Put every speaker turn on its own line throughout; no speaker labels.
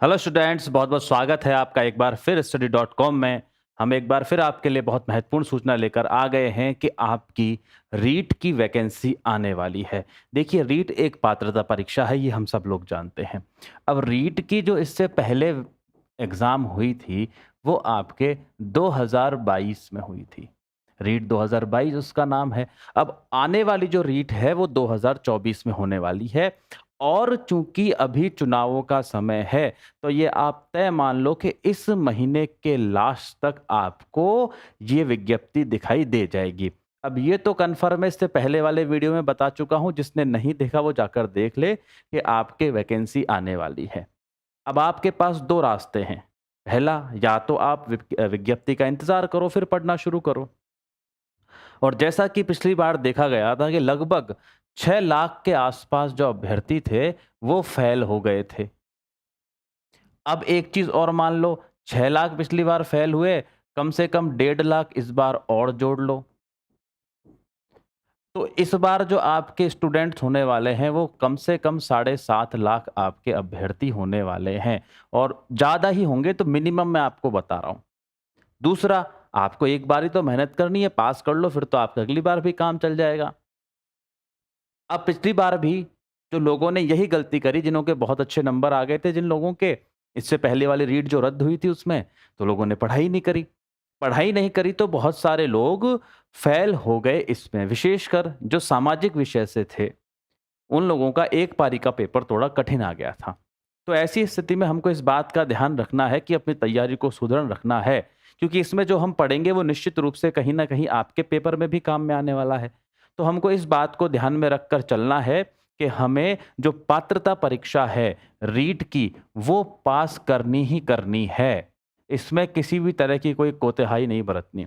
Hello students, बहुत बहुत स्वागत है आपका एक बार फिर study.com में। हम एक बार फिर आपके लिए बहुत महत्वपूर्ण सूचना लेकर आ गए हैं कि आपकी रीट की वैकेंसी आने वाली है। देखिए, रीट एक पात्रता परीक्षा है, ये हम सब लोग जानते हैं। अब रीट की जो इससे पहले एग्ज़ाम हुई थी, वो आपके 2022 में हुई थी। रीट 2022 उसका नाम है। अब आने वाली जो रीट है वो 2024 में होने वाली है, और चूँकि अभी चुनावों का समय है, तो ये आप तय मान लो कि इस महीने के लास्ट तक आपको ये विज्ञप्ति दिखाई दे जाएगी। अब ये तो कन्फर्म है, इससे पहले वाले वीडियो में बता चुका हूँ, जिसने नहीं देखा वो जाकर देख ले कि आपके वैकेंसी आने वाली है। अब आपके पास 2 रास्ते हैं। पहला, या तो आप विज्ञप्ति का इंतज़ार करो, फिर पढ़ना शुरू करो। और जैसा कि पिछली बार देखा गया था कि लगभग 6 लाख के आसपास जो अभ्यर्थी थे, वो फेल हो गए थे। अब एक चीज़ और मान लो, 6 लाख पिछली बार फेल हुए, कम से कम 1.5 लाख इस बार और जोड़ लो। तो इस बार जो आपके स्टूडेंट्स होने वाले हैं, वो कम से कम 7.5 लाख आपके अभ्यर्थी होने वाले हैं, और ज़्यादा ही होंगे, तो मिनिमम मैं आपको बता रहा हूँ। दूसरा, आपको एक बार ही तो मेहनत करनी है, पास कर लो, फिर तो आपका अगली बार भी काम चल जाएगा। अब पिछली बार भी जो लोगों ने यही गलती करी, जिन्हों के बहुत अच्छे नंबर आ गए थे, जिन लोगों के इससे पहले वाली रीट जो रद्द हुई थी उसमें, तो लोगों ने पढ़ाई नहीं करी। पढ़ाई नहीं करी तो बहुत सारे लोग फेल हो गए इसमें, विशेषकर जो सामाजिक विषय से थे, उन लोगों का एक पारी का पेपर थोड़ा कठिन आ गया था। तो ऐसी स्थिति में हमको इस बात का ध्यान रखना है कि अपनी तैयारी को सुदृढ़ रखना है, क्योंकि इसमें जो हम पढ़ेंगे वो निश्चित रूप से कहीं न कहीं आपके पेपर में भी काम में आने वाला है। तो हमको इस बात को ध्यान में रखकर चलना है कि हमें जो पात्रता परीक्षा है रीट की, वो पास करनी ही करनी है। इसमें किसी भी तरह की कोई कोताही नहीं बरतनी।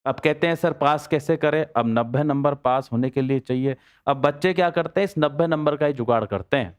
अब कहते हैं सर पास कैसे करें? अब 90 नंबर पास होने के लिए चाहिए। अब बच्चे क्या करते हैं, इस 90 नंबर का ही जुगाड़ करते हैं।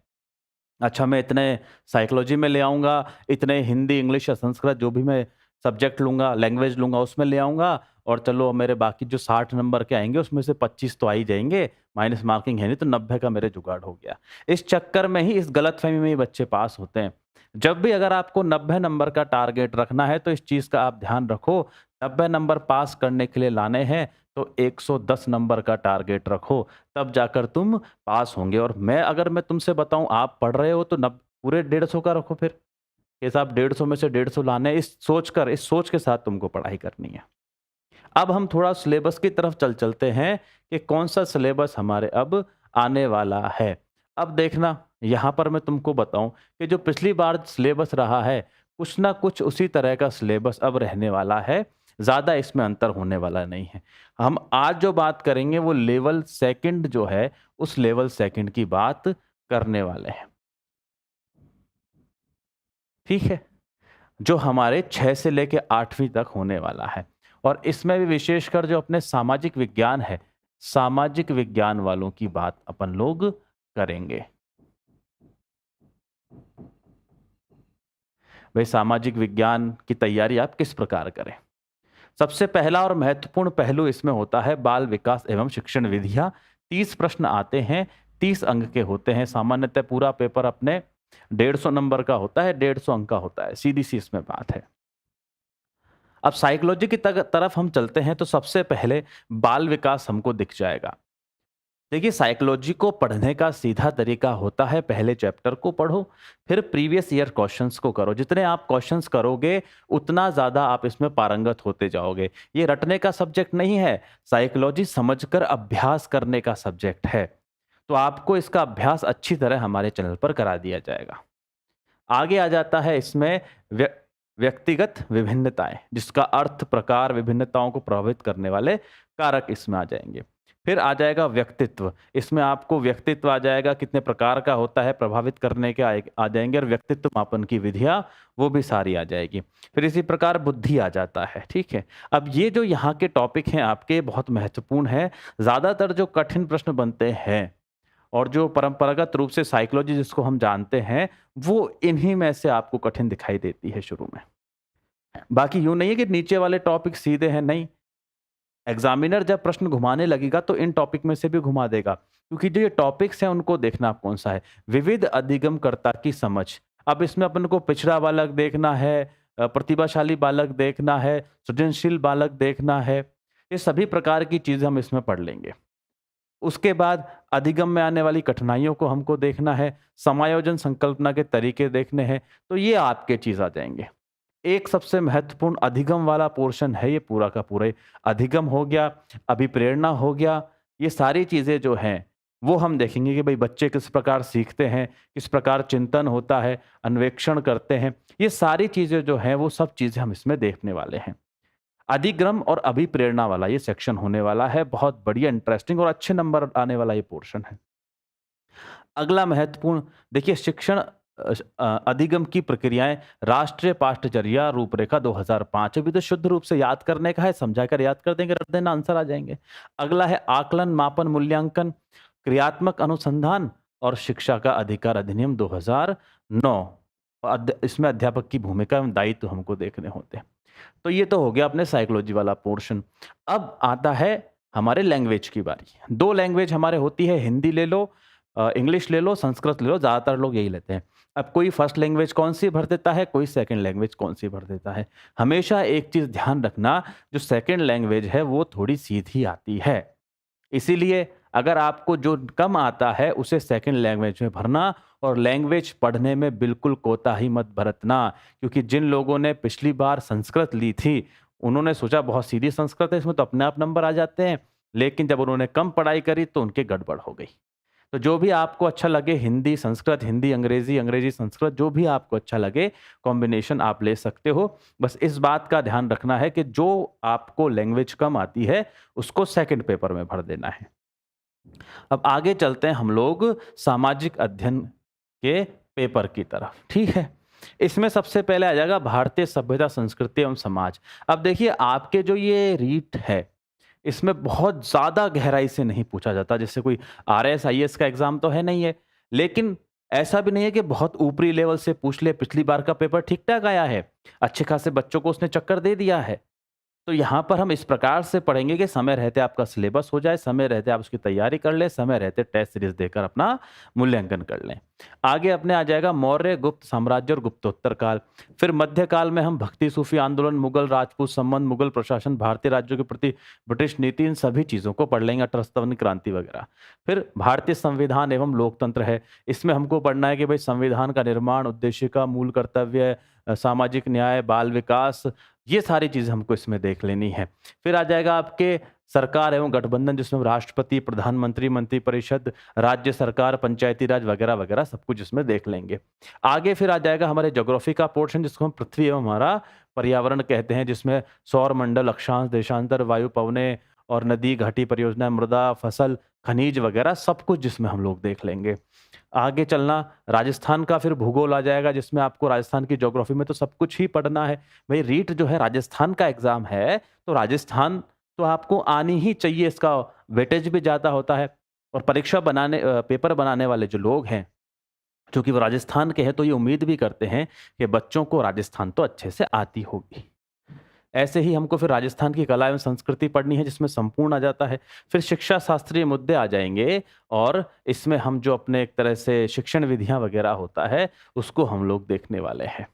अच्छा, मैं इतने साइकोलॉजी में ले आऊँगा, इतने हिंदी, इंग्लिश या संस्कृत जो भी मैं सब्जेक्ट लूँगा, लैंग्वेज लूँगा उसमें ले आऊँगा, और चलो मेरे बाकी जो 60 नंबर के आएँगे उसमें से 25 तो आ ही जाएँगे, माइनस मार्किंग है नहीं, तो 90 का मेरे जुगाड़ हो गया। इस चक्कर में ही, इस गलतफ़हमी में ही बच्चे पास होते हैं। जब भी अगर आपको 90 नंबर का टारगेट रखना है, तो इस चीज़ का आप ध्यान रखो, 90 नंबर पास करने के लिए लाने हैं, तो 110 नंबर का टारगेट रखो, तब जाकर तुम पास होंगे। और अगर मैं तुमसे बताऊँ, आप पढ़ रहे हो तो नब पूरे 150 का रखो फिर, कि साहब 150 में से 150 लाने हैं, इस सोच के साथ तुमको पढ़ाई करनी है। अब हम थोड़ा सिलेबस की तरफ चलते हैं कि कौन-सा सिलेबस हमारे अब आने वाला है। अब देखना, यहाँ पर मैं तुमको बताऊँ कि जो पिछली बार सिलेबस रहा है, कुछ ना कुछ उसी तरह का सिलेबस अब रहने वाला है, ज़्यादा इसमें अंतर होने वाला नहीं है। हम आज जो बात करेंगे वो लेवल सेकंड जो है, उस लेवल सेकंड की बात करने वाले हैं। ठीक है? जो हमारे 6 से लेके 8वीं तक होने वाला है, और इसमें भी विशेषकर जो अपने सामाजिक विज्ञान है, सामाजिक विज्ञान वालों की बात अपन लोग करेंगे। भई सामाजिक विज्ञान की तैयारी आप किस प्रकार करें? सबसे पहला और महत्वपूर्ण पहलू इसमें होता है बाल विकास एवं शिक्षण विधियाँ। 30 प्रश्न आते हैं, 30 अंक के होते हैं। सामान्यतः पूरा पेपर अपने 150 नंबर का होता है, 150 अंक का होता है। सीधी-सी इसमें बात है। अब साइकोलॉजी की तरफ हम चलते हैं, तो सबसे पहले बाल विकास हमको दिख जाएगा। देखिए, साइकोलॉजी को पढ़ने का सीधा तरीका होता है, पहले चैप्टर को पढ़ो, फिर प्रीवियस ईयर क्वेश्चंस को करो। जितने आप क्वेश्चंस करोगे, उतना ज़्यादा आप इसमें पारंगत होते जाओगे। ये रटने का सब्जेक्ट नहीं है, साइकोलॉजी समझकर अभ्यास करने का सब्जेक्ट है। तो आपको इसका अभ्यास अच्छी तरह हमारे चैनल पर करा दिया जाएगा। आगे आ जाता है इसमें व्यक्तिगत विभिन्नताएं, जिसका अर्थ, प्रकार, विभिन्नताओं को प्रभावित करने वाले कारक इसमें आ जाएंगे। फिर आ जाएगा व्यक्तित्व। इसमें आपको व्यक्तित्व आ जाएगा, कितने प्रकार का होता है, प्रभावित करने के आ जाएंगे, और व्यक्तित्व मापन की विधियां, वो भी सारी आ जाएगी। फिर इसी प्रकार बुद्धि आ जाता है। ठीक है, अब ये जो यहाँ के टॉपिक हैं आपके, बहुत महत्वपूर्ण है। ज़्यादातर जो कठिन प्रश्न बनते हैं, और जो परंपरागत रूप से साइकोलॉजी जिसको हम जानते हैं, वो इन्हीं में से आपको कठिन दिखाई देती है शुरू में। बाकी यूँ नहीं है कि नीचे वाले टॉपिक सीधे हैं, नहीं। एग्ज़ामिनर जब प्रश्न घुमाने लगेगा तो इन टॉपिक में से भी घुमा देगा, क्योंकि जो ये टॉपिक्स हैं उनको देखना आप कौन-सा है। विविध अधिगमकर्ता की समझ, अब इसमें अपन को पिछड़ा बालक देखना है, प्रतिभाशाली बालक देखना है, सृजनशील बालक देखना है। ये सभी प्रकार की चीज़ें हम इसमें पढ़ लेंगे। उसके बाद अधिगम में आने वाली कठिनाइयों को हमको देखना है, समायोजन संकल्पना के तरीके देखने हैं, तो ये आपके चीज़ आ जाएँगे। एक सबसे महत्वपूर्ण अधिगम वाला पोर्शन है ये पूरा का पूरा ही। अधिगम हो गया, अभिप्रेरणा हो गया, ये सारी चीज़ें जो हैं, वो हम देखेंगे कि भई बच्चे किस प्रकार सीखते हैं, किस प्रकार चिंतन होता है, अन्वेक्षण करते हैं। ये सारी चीज़ें जो हैं, वो सब चीज़ें हम इसमें देखने वाले हैं। अधिगम और अभिप्रेरणा वाला ये सेक्शन होने वाला है, बहुत बढ़िया इंटरेस्टिंग और अच्छे नंबर आने वाला ये पोर्शन है। अगला महत्वपूर्ण देखिए अधिगम की प्रक्रियाएं राष्ट्रीय पाठ्यचर्या रूपरेखा 2005 अभी तो शुद्ध रूप से याद करने का है, समझाकर याद कर देंगे, रट देना, आंसर आ जाएंगे। अगला है आकलन मापन मूल्यांकन क्रियात्मक अनुसंधान और शिक्षा का अधिकार अधिनियम 2009। इसमें अध्यापक की भूमिका एवं दायित्व हमको देखने होते हैं। तो ये तो हो गया अपने साइकोलॉजी वाला पोर्शन। अब आता है हमारे लैंग्वेज की बारी। 2 लैंग्वेज हमारे होती है, हिंदी ले लो, इंग्लिश ले लो, संस्कृत ले लो, ज़्यादातर लोग यही लेते हैं। अब कोई फर्स्ट लैंग्वेज कौन-सी भर देता है, कोई सेकंड लैंग्वेज कौन-सी भर देता है। हमेशा एक चीज़ ध्यान रखना, जो सेकंड लैंग्वेज है वो थोड़ी सीधी आती है। इसीलिए अगर आपको जो कम आता है उसे सेकंड लैंग्वेज में भरना और लैंग्वेज पढ़ने में बिल्कुल कोताही मत बरतना, क्योंकि जिन लोगों ने पिछली बार संस्कृत ली थी, उन्होंने सोचा बहुत सीधी संस्कृत है, इसमें तो अपने आप नंबर आ जाते हैं, लेकिन जब उन्होंने कम पढ़ाई करी तो उनकी गड़बड़ हो गई। तो जो भी आपको अच्छा लगे, हिंदी संस्कृत, हिंदी अंग्रेजी, अंग्रेजी संस्कृत, जो भी आपको अच्छा लगे कॉम्बिनेशन आप ले सकते हो। बस इस बात का ध्यान रखना है कि जो आपको लैंग्वेज कम आती है उसको सेकंड पेपर में भर देना है। अब आगे चलते हैं हम लोग सामाजिक अध्ययन के पेपर की तरफ, ठीक है। इसमें सबसे पहले आ जाएगा भारतीय सभ्यता संस्कृति एवं समाज। अब देखिए आपके जो ये रीट है, इसमें बहुत ज़्यादा गहराई से नहीं पूछा जाता, जैसे कोई आरएएस, आईएएस का एग्ज़ाम तो है नहीं है, लेकिन ऐसा भी नहीं है कि बहुत ऊपरी लेवल से पूछ ले, पिछली बार का पेपर ठीक-ठाक आया है, अच्छे खासे बच्चों को उसने चक्कर दे दिया है। तो यहाँ पर हम इस प्रकार से पढ़ेंगे कि समय रहते आपका सिलेबस हो जाए, समय रहते आप उसकी तैयारी कर लें, समय रहते टेस्ट सीरीज़ देकर अपना मूल्यांकन कर लें। आगे अपने आ जाएगा मौर्य, गुप्त साम्राज्य और गुप्तोत्तर काल। फिर मध्यकाल में हम भक्ति सूफी आंदोलन, मुगल राजपूत संबंध, मुगल प्रशासन, भारतीय राज्यों के प्रति ब्रिटिश नीति, इन सभी चीज़ों को पढ़ लेंगे, 1857 क्रांति वगैरह। फिर भारतीय संविधान एवं लोकतंत्र है। इसमें हमको पढ़ना है कि भाई संविधान का निर्माण, उद्देशिका, मूल कर्तव्य, सामाजिक न्याय, बाल विकास, ये सारी चीज़ें हमको इसमें देख लेनी है। फिर आ जाएगा आपके सरकार एवं गठबंधन, जिसमें राष्ट्रपति, प्रधानमंत्री, मंत्रिपरिषद, राज्य सरकार, पंचायती राज वगैरह वगैरह सब कुछ इसमें देख लेंगे। आगे फिर आ जाएगा हमारे ज्योग्राफी का पोर्शन, जिसको हम पृथ्वी एवं हमारा पर्यावरण कहते हैं, जिसमें सौर मंडल, अक्षांश, देशांतर, वायु, पवनें और नदी, घाटी परियोजना, मृदा, फसल, खनिज वगैरह सब कुछ जिसमें हम लोग देख लेंगे। आगे चलना राजस्थान का फिर भूगोल आ जाएगा, जिसमें आपको राजस्थान की ज्योग्राफी में तो सब कुछ ही पढ़ना है। भई रीट जो है राजस्थान का एग्ज़ाम है, तो राजस्थान तो आपको आनी ही चाहिए, इसका वेटेज भी ज़्यादा होता है। और परीक्षा पेपर बनाने वाले जो लोग हैं, चूँकि वो राजस्थान के हैं, तो ये उम्मीद भी करते हैं कि बच्चों को राजस्थान तो अच्छे से आती होगी। ऐसे ही हमको फिर राजस्थान की कला एवं संस्कृति पढ़नी है, जिसमें संपूर्ण आ जाता है। फिर शिक्षा शास्त्रीय मुद्दे आ जाएँगे और इसमें हम जो अपने एक तरह से शिक्षण विधियाँ वगैरह होता है, उसको हम लोग देखने वाले हैं।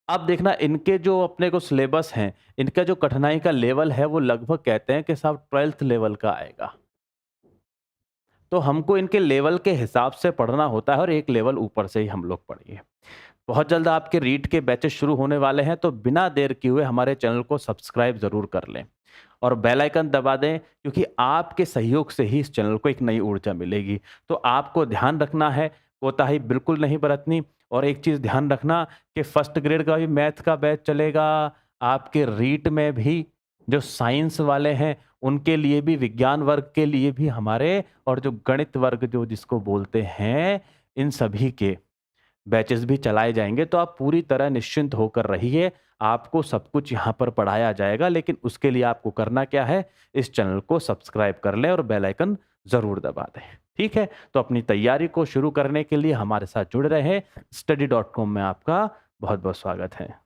अब देखना इनके जो अपने को सिलेबस हैं, इनका जो कठिनाई का लेवल है, वो लगभग कहते हैं कि साहब 12th लेवल का आएगा। तो हमको इनके लेवल के हिसाब से पढ़ना होता है और एक लेवल ऊपर से ही हम लोग पढ़िए। बहुत जल्द आपके रीट के बैचेस शुरू होने वाले हैं, तो बिना देर किए हुए हमारे चैनल को सब्सक्राइब ज़रूर कर लें और बेल आइकन दबा दें, क्योंकि आपके सहयोग से ही इस चैनल को एक नई ऊर्जा मिलेगी। तो आपको ध्यान रखना है, कोताही बिल्कुल नहीं बरतनी। और एक चीज़ ध्यान रखना कि फर्स्ट ग्रेड का भी मैथ का बैच चलेगा, आपके रीट में भी जो साइंस वाले हैं उनके लिए भी, विज्ञान वर्ग के लिए भी हमारे, और जो गणित वर्ग जो जिसको बोलते हैं, इन सभी के बैचेस भी चलाए जाएँगे। तो आप पूरी तरह निश्चिंत होकर रहिए, आपको सब कुछ यहाँ पर पढ़ाया जाएगा। लेकिन उसके लिए आपको करना क्या है, इस चैनल को सब्सक्राइब कर लें और बेल आइकन ज़रूर दबा दें। ठीक है? तो अपनी तैयारी को शुरू करने के लिए हमारे साथ जुड़े रहें। study.com में आपका बहुत-बहुत स्वागत है।